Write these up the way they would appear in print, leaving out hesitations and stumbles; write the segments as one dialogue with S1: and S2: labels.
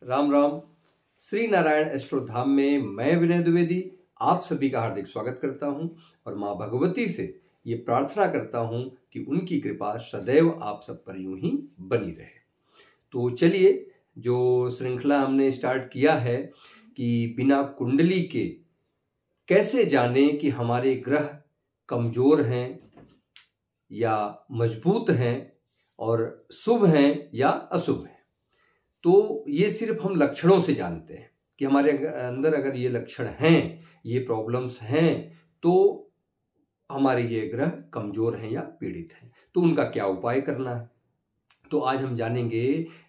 S1: Ram Ram. Shri Narayan astro धाम में मैं विनय द्विवेदी आप सभी का हार्दिक स्वागत करता हूं और मां भगवती से ये प्रार्थना करता हूं कि उनकी कृपा सदैव आप सब पर यूं ही बनी रहे। तो चलिए, जो श्रृंखला हमने स्टार्ट किया है कि बिना कुंडली के कैसे जाने कि हमारे ग्रह कमजोर हैं या मजबूत हैं और शुभ हैं या अशुभ हैं। तो ये सिर्फ हम लक्षणों से जानते हैं कि हमारे अंदर अगर ये लक्षण हैं, ये प्रॉब्लम्स हैं, तो हमारे ये ग्रह कमजोर हैं या पीड़ित हैं। तो उनका क्या उपाय करना है, तो आज हम जानेंगे।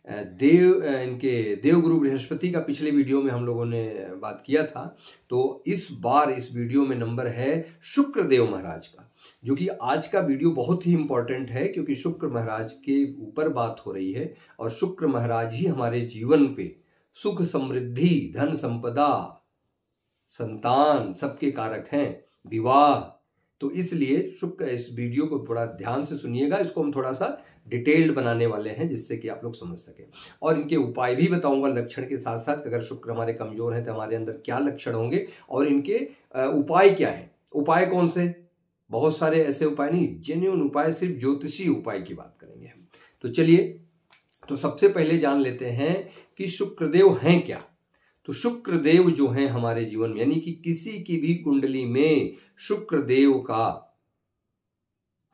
S1: इनके देवगुरु बृहस्पति का पिछले वीडियो में हम लोगों ने बात किया था। तो इस बार इस वीडियो में नंबर है शुक्रदेव महाराज का, जो कि आज का वीडियो बहुत ही इंपॉर्टेंट है क्योंकि शुक्र महाराज के ऊपर बात हो रही है और शुक्र महाराज ही हमारे जीवन पे सुख समृद्धि, धन संपदा, संतान सबके कारक हैं, विवाह। तो इसलिए शुक्र, इस वीडियो को थोड़ा ध्यान से सुनिएगा। इसको हम थोड़ा सा डिटेल्ड बनाने वाले हैं जिससे कि आप लोग समझ सकें, और इनके उपाय भी बताऊंगा लक्षण के साथ साथ। अगर शुक्र हमारे कमजोर हैं तो हमारे अंदर क्या लक्षण होंगे और इनके उपाय क्या हैं। उपाय कौन से, बहुत सारे ऐसे उपाय नहीं, जेन्युइन उपाय, सिर्फ ज्योतिषी उपाय की बात करेंगे हम। तो चलिए, तो सबसे पहले जान लेते हैं कि शुक्रदेव हैं क्या। तो शुक्रदेव जो हैं हमारे जीवन में, यानी कि किसी की भी कुंडली में शुक्रदेव का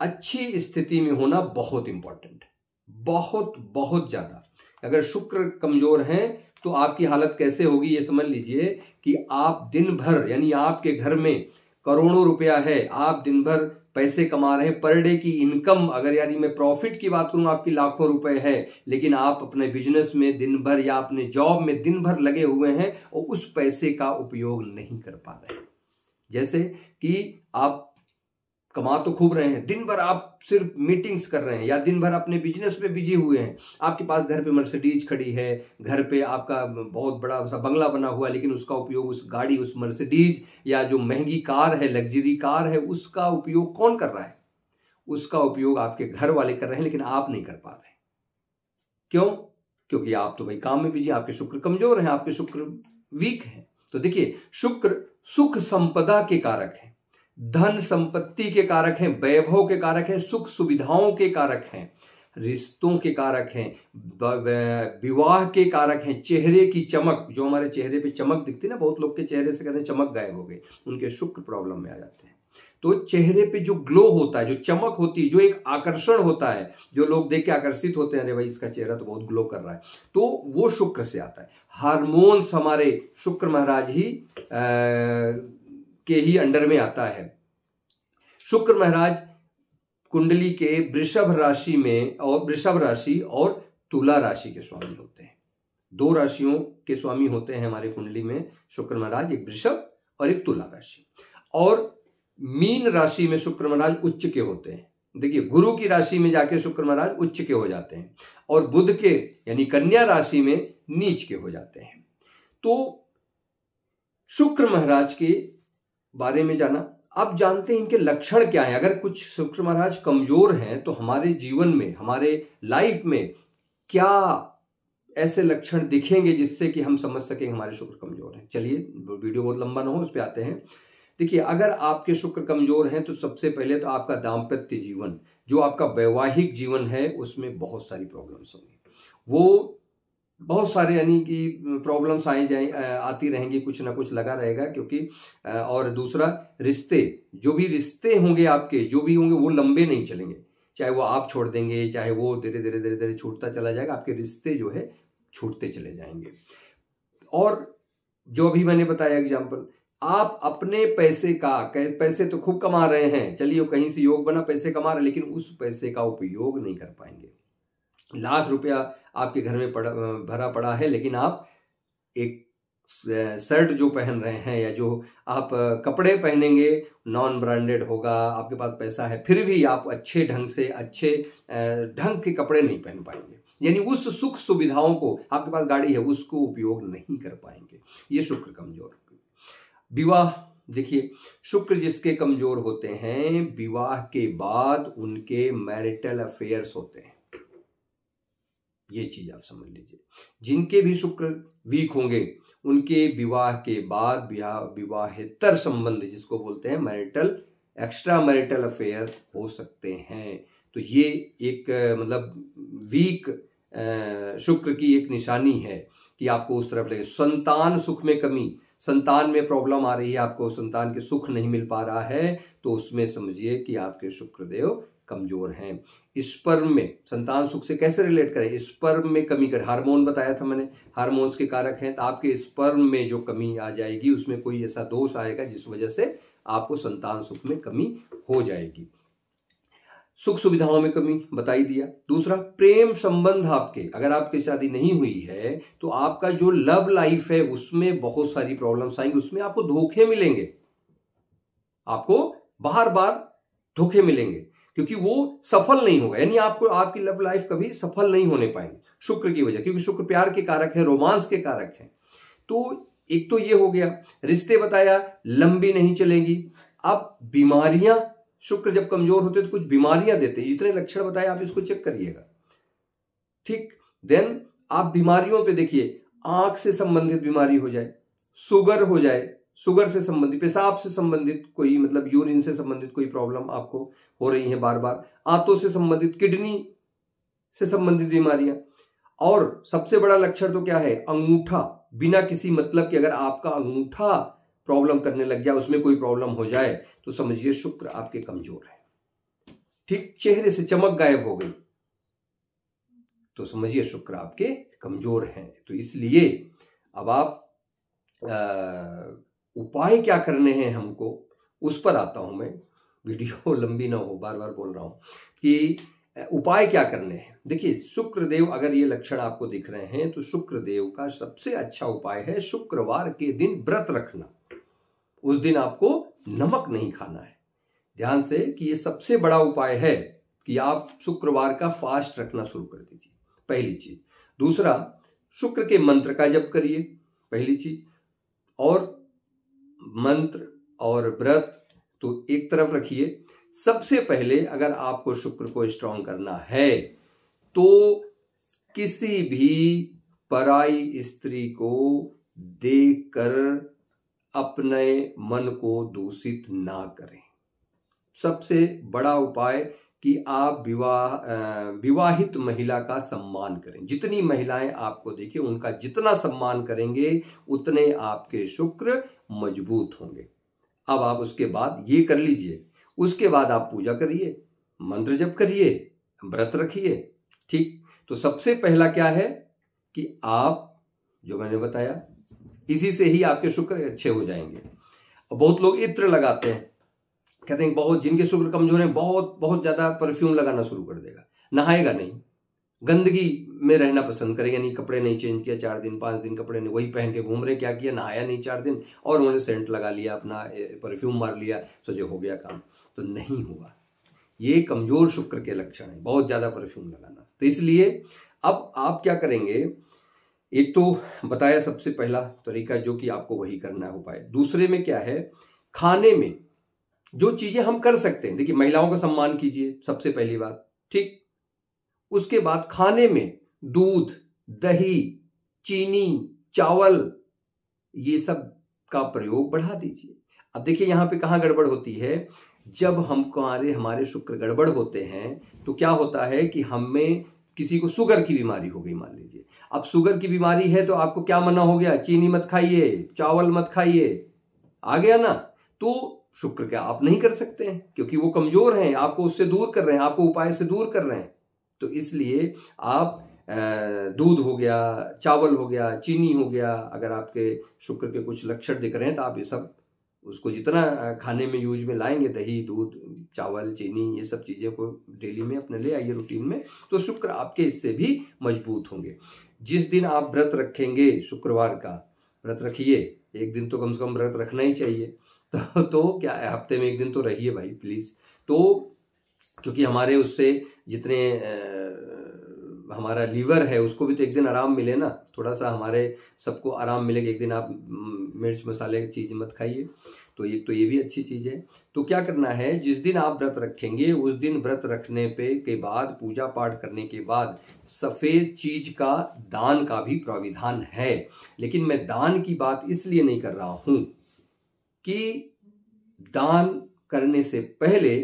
S1: अच्छी स्थिति में होना बहुत इंपॉर्टेंट है, बहुत बहुत ज्यादा। अगर शुक्र कमजोर हैं तो आपकी हालत कैसे होगी ये समझ लीजिए कि आप दिन भर, यानी आपके घर में करोड़ों रुपया है, आप दिन भर पैसे कमा रहे हैं, पर डे की इनकम, अगर यानी मैं प्रॉफिट की बात करूं आपकी लाखों रुपए है, लेकिन आप अपने बिजनेस में दिन भर या अपने जॉब में दिन भर लगे हुए हैं और उस पैसे का उपयोग नहीं कर पा रहे हैं। जैसे कि आप कमा तो खूब रहे हैं, दिन भर आप सिर्फ मीटिंग्स कर रहे हैं या दिन भर अपने बिजनेस में बिजी हुए हैं, आपके पास घर पे मर्सिडीज खड़ी है, घर पे आपका बहुत बड़ा सा बंगला बना हुआ है, लेकिन उसका उपयोग, उस गाड़ी, उस मर्सिडीज या जो महंगी कार है, लग्जरी कार है, उसका उपयोग कौन कर रहा है? उसका उपयोग आपके घर वाले कर रहे हैं, लेकिन आप नहीं कर पा रहे। क्यों? क्योंकि आप तो भाई काम में बिजी, आपके शुक्र कमजोर हैं, आपके शुक्र वीक हैं। तो देखिए, शुक्र सुख संपदा के कारक है, धन संपत्ति के कारक हैं, वैभव के कारक हैं, सुख सुविधाओं के कारक हैं, रिश्तों के कारक हैं, विवाह के कारक हैं, चेहरे की चमक, जो हमारे चेहरे पे चमक दिखती है ना, बहुत लोग के चेहरे से कहते हैं चमक गायब हो गई, उनके शुक्र प्रॉब्लम में आ जाते हैं। तो चेहरे पे जो ग्लो होता है, जो चमक होती है, जो एक आकर्षण होता है, जो लोग देख के आकर्षित होते हैं, अरे भाई इसका चेहरा तो बहुत ग्लो कर रहा है, तो वो शुक्र से आता है। हार्मोन्स हमारे शुक्र महाराज ही के ही अंडर में आता है। शुक्र महाराज कुंडली के वृषभ राशि में, और वृषभ राशि और तुला राशि के स्वामी होते हैं। दो राशियों के स्वामी होते हैं हमारे कुंडली में शुक्र महाराज, एक वृषभ और एक तुला राशि। और मीन राशि में शुक्र महाराज उच्च के होते हैं। देखिए, गुरु की राशि में जाके शुक्र महाराज उच्च के हो जाते हैं और बुध के यानी कन्या राशि में नीच के हो जाते हैं। तो शुक्र महाराज के बारे में जाना। अब जानते हैं इनके लक्षण क्या है। अगर कुछ शुक्र महाराज कमजोर हैं तो हमारे जीवन में, हमारे लाइफ में क्या ऐसे लक्षण दिखेंगे जिससे कि हम समझ सकें हमारे शुक्र कमजोर हैं। चलिए, वीडियो बहुत लंबा ना हो, उस पर आते हैं। देखिए, अगर आपके शुक्र कमजोर हैं तो सबसे पहले तो आपका दाम्पत्य जीवन, जो आपका वैवाहिक जीवन है, उसमें बहुत सारी प्रॉब्लम्स होंगी। वो बहुत सारे यानी कि प्रॉब्लम्स आती रहेंगी, कुछ ना कुछ लगा रहेगा, क्योंकि और दूसरा, रिश्ते, जो भी रिश्ते होंगे आपके, जो भी होंगे, वो लंबे नहीं चलेंगे। चाहे वो आप छोड़ देंगे, चाहे वो धीरे धीरे धीरे धीरे छूटता चला जाएगा, आपके रिश्ते जो है छूटते चले जाएंगे। और जो अभी मैंने बताया एग्जाम्पल, आप अपने पैसे तो खूब कमा रहे हैं, चलिए कहीं से योग बना, पैसे कमा रहे हैं, लेकिन उस पैसे का उपयोग नहीं कर पाएंगे। लाख रुपया आपके घर में भरा पड़ा है, लेकिन आप एक शर्ट जो पहन रहे हैं या जो आप कपड़े पहनेंगे नॉन ब्रांडेड होगा, आपके पास पैसा है, फिर भी आप अच्छे ढंग से, अच्छे ढंग के कपड़े नहीं पहन पाएंगे। यानी उस सुख सुविधाओं को, आपके पास गाड़ी है, उसको उपयोग नहीं कर पाएंगे। ये शुक्र कमजोर। विवाह, देखिए, शुक्र जिसके कमजोर होते हैं, विवाह के बाद उनके मैरिटल अफेयर्स होते हैं। ये चीज आप समझ लीजिए। जिनके भी शुक्र वीक होंगे उनके विवाह के बाद विवाहेतर संबंध जिसको बोलते हैं मैरिटल एक्स्ट्रा मैरिटल अफेयर हो सकते हैं। तो ये एक मतलब वीक शुक्र की एक निशानी है कि आपको उस तरफ लगे। संतान सुख में कमी, संतान में प्रॉब्लम आ रही है, आपको संतान के सुख नहीं मिल पा रहा है, तो उसमें समझिए कि आपके शुक्रदेव कमजोर हैं। स्पर्म में संतान सुख से कैसे रिलेट करें, स्पर्म में कमी कर, हार्मोन बताया था मैंने, हार्मोन्स के कारक हैं, तो आपके स्पर्म में जो कमी आ जाएगी उसमें कोई ऐसा दोष आएगा जिस वजह से आपको संतान सुख में कमी हो जाएगी। सुख सुविधाओं में कमी बता ही दिया। दूसरा, प्रेम संबंध आपके, अगर आपकी शादी नहीं हुई है तो आपका जो लव लाइफ है उसमें बहुत सारी प्रॉब्लम्स आएंगी, उसमें आपको धोखे मिलेंगे, आपको बार बार धोखे मिलेंगे क्योंकि वो सफल नहीं होगा, यानी आपको आपकी लव लाइफ कभी सफल नहीं होने पाएंगे शुक्र की वजह, क्योंकि शुक्र प्यार के कारक है, रोमांस के कारक है। तो एक तो ये हो गया। रिश्ते बताया लंबी नहीं चलेगी। अब बीमारियां, शुक्र जब कमजोर होते तो कुछ बीमारियां देते हैं, जितने लक्षण बताए आप इसको चेक करिएगा, ठीक। देन आप बीमारियों पे देखिए, आंख से संबंधित बीमारी हो जाए, शुगर हो जाए, शुगर से संबंधित, पेशाब से संबंधित कोई मतलब यूरिन से संबंधित कोई प्रॉब्लम आपको हो रही है बार बार, आंतों से संबंधित, किडनी से संबंधित बीमारियां। और सबसे बड़ा लक्षण तो क्या है, अंगूठा, बिना किसी मतलब के अगर आपका अंगूठा प्रॉब्लम करने लग जाए, उसमें कोई प्रॉब्लम हो जाए, तो समझिए शुक्र आपके कमजोर है, ठीक। चेहरे से चमक गायब हो गई तो समझिए शुक्र आपके कमजोर हैं। तो इसलिए अब आप उपाय क्या करने हैं हमको, उस पर आता हूं मैं, वीडियो लंबी ना हो, बार बार बोल रहा हूं कि उपाय क्या करने हैं। देखिए, शुक्रदेव अगर ये लक्षण आपको दिख रहे हैं तो शुक्रदेव का सबसे अच्छा उपाय है शुक्रवार के दिन व्रत रखना। उस दिन आपको नमक नहीं खाना है, ध्यान से कि ये सबसे बड़ा उपाय है कि आप शुक्रवार का फास्ट रखना शुरू कर दीजिए, पहली चीज। दूसरा, शुक्र के मंत्र का जप करिए, पहली चीज। और मंत्र और व्रत तो एक तरफ रखिए, सबसे पहले अगर आपको शुक्र को स्ट्रांग करना है तो किसी भी पराई स्त्री को देखकर अपने मन को दूषित ना करें। सबसे बड़ा उपाय कि आप विवाहित महिला का सम्मान करें। जितनी महिलाएं आपको देखिए उनका जितना सम्मान करेंगे उतने आपके शुक्र मजबूत होंगे। अब आप उसके बाद ये कर लीजिए, उसके बाद आप पूजा करिए, मंत्र जप करिए, व्रत रखिए, ठीक। तो सबसे पहला क्या है कि आप जो मैंने बताया, इसी से ही आपके शुक्र अच्छे हो जाएंगे। बहुत लोग इत्र लगाते हैं, कहते हैं बहुत जिनके शुक्र कमजोर हैं बहुत बहुत ज्यादा परफ्यूम लगाना शुरू कर देगा, नहाएगा नहीं, गंदगी में रहना पसंद करेगा, नहीं कपड़े नहीं चेंज किया 4 दिन 5 दिन, कपड़े नहीं वही पहन के घूम रहे, क्या किया, नहाया नहीं 4 दिन और उन्होंने सेंट लगा लिया, अपना परफ्यूम मार लिया, सोचे हो गया काम। तो नहीं होगा, ये कमजोर शुक्र के लक्षण है, बहुत ज्यादा परफ्यूम लगाना। तो इसलिए अब आप क्या करेंगे, एक तो बताया सबसे पहला तरीका जो कि आपको वही करना है उपाय। दूसरे में क्या है, खाने में जो चीजें हम कर सकते हैं, देखिए महिलाओं का सम्मान कीजिए सबसे पहली बात, ठीक। उसके बाद खाने में दूध, दही, चीनी, चावल, ये सब का प्रयोग बढ़ा दीजिए। अब देखिए यहां पे कहां गड़बड़ होती है, जब हमारे शुक्र गड़बड़ होते हैं तो क्या होता है कि हमें किसी को शुगर की बीमारी हो गई मान लीजिए, अब शुगर की बीमारी है तो आपको क्या मना हो गया, चीनी मत खाइए, चावल मत खाइए, आ गया ना। तो शुक्र क्या आप नहीं कर सकते हैं क्योंकि वो कमजोर हैं, आपको उससे दूर कर रहे हैं, आपको उपाय से दूर कर रहे हैं। तो इसलिए आप दूध हो गया, चावल हो गया, चीनी हो गया, अगर आपके शुक्र के कुछ लक्षण दिख रहे हैं तो आप ये सब उसको जितना खाने में यूज में लाएंगे, दही, दूध, चावल, चीनी, ये सब चीजें को डेली में अपने ले आइए रूटीन में, तो शुक्र आपके इससे भी मजबूत होंगे। जिस दिन आप व्रत रखेंगे, शुक्रवार का व्रत रखिए, एक दिन तो कम से कम व्रत रखना ही चाहिए। तो क्या है, हफ्ते में एक दिन तो रहिए भाई प्लीज। तो क्योंकि हमारे उससे जितने हमारा लीवर है उसको भी तो एक दिन आराम मिले ना, थोड़ा सा हमारे सबको आराम मिले कि एक दिन आप मिर्च मसाले की चीज़ मत खाइए। तो ये भी अच्छी चीज़ है। तो क्या करना है, जिस दिन आप व्रत रखेंगे उस दिन व्रत रखने के बाद, पूजा पाठ करने के बाद, सफ़ेद चीज का दान का भी प्राविधान है। लेकिन मैं दान की बात इसलिए नहीं कर रहा हूं कि दान करने से पहले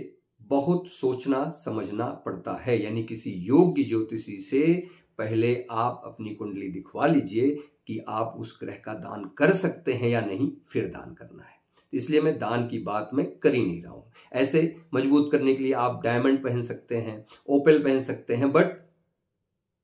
S1: बहुत सोचना समझना पड़ता है। यानी किसी योग्य ज्योतिषी से पहले आप अपनी कुंडली दिखवा लीजिए कि आप उस ग्रह का दान कर सकते हैं या नहीं, फिर दान करना है। इसलिए मैं दान की बात में कर ही नहीं रहा हूं। ऐसे मजबूत करने के लिए आप डायमंड पहन सकते हैं, ओपेल पहन सकते हैं, बट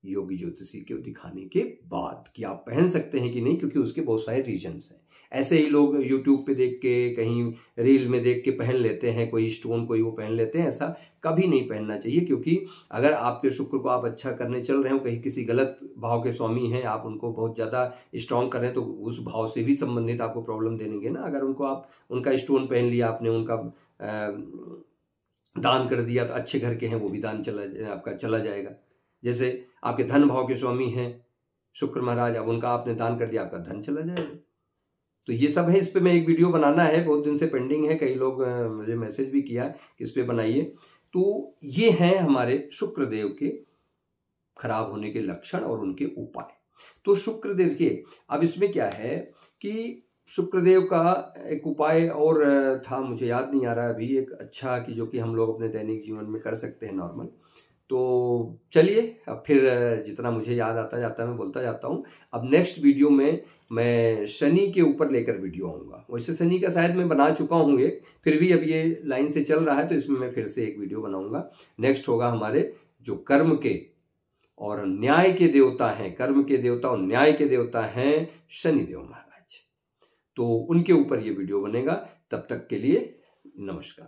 S1: योगी ज्योतिषी को दिखाने के बाद कि आप पहन सकते हैं कि नहीं, क्योंकि उसके बहुत सारे रीजंस हैं। ऐसे ही लोग यूट्यूब पे देख के, कहीं रील में देख के पहन लेते हैं, कोई स्टोन कोई वो पहन लेते हैं। ऐसा कभी नहीं पहनना चाहिए, क्योंकि अगर आपके शुक्र को आप अच्छा करने चल रहे हो, कहीं किसी गलत भाव के स्वामी हैं, आप उनको बहुत ज़्यादा स्ट्रांग कर रहे हैं, तो उस भाव से भी संबंधित आपको प्रॉब्लम देंगे ना। अगर उनको आप उनका स्टोन पहन लिया आपने, उनका दान कर दिया, तो अच्छे घर के हैं वो भी दान आपका चला जाएगा। जैसे आपके धन भाव के स्वामी हैं शुक्र महाराज, अब उनका आपने दान कर दिया, आपका धन चला जाएगा। तो ये सब है, इस पे मैं एक वीडियो बनाना है, बहुत दिन से पेंडिंग है। कई लोग मुझे मैसेज भी किया कि इस पे बनाइए। तो ये हैं हमारे शुक्रदेव के खराब होने के लक्षण और उनके उपाय। तो शुक्रदेव के, अब इसमें क्या है कि शुक्रदेव का एक उपाय और था, मुझे याद नहीं आ रहा अभी, एक अच्छा कि जो कि हम लोग अपने दैनिक जीवन में कर सकते हैं नॉर्मल। तो चलिए, अब फिर जितना मुझे याद आता जाता है मैं बोलता जाता हूँ। अब नेक्स्ट वीडियो में मैं शनि के ऊपर लेकर वीडियो आऊँगा। वैसे शनि का शायद मैं बना चुका हूँ एक, फिर भी अब ये लाइन से चल रहा है तो इसमें मैं फिर से एक वीडियो बनाऊँगा। नेक्स्ट होगा हमारे जो कर्म के और न्याय के देवता हैं, कर्म के देवता और न्याय के देवता हैं शनिदेव महाराज। तो उनके ऊपर ये वीडियो बनेगा। तब तक के लिए नमस्कार।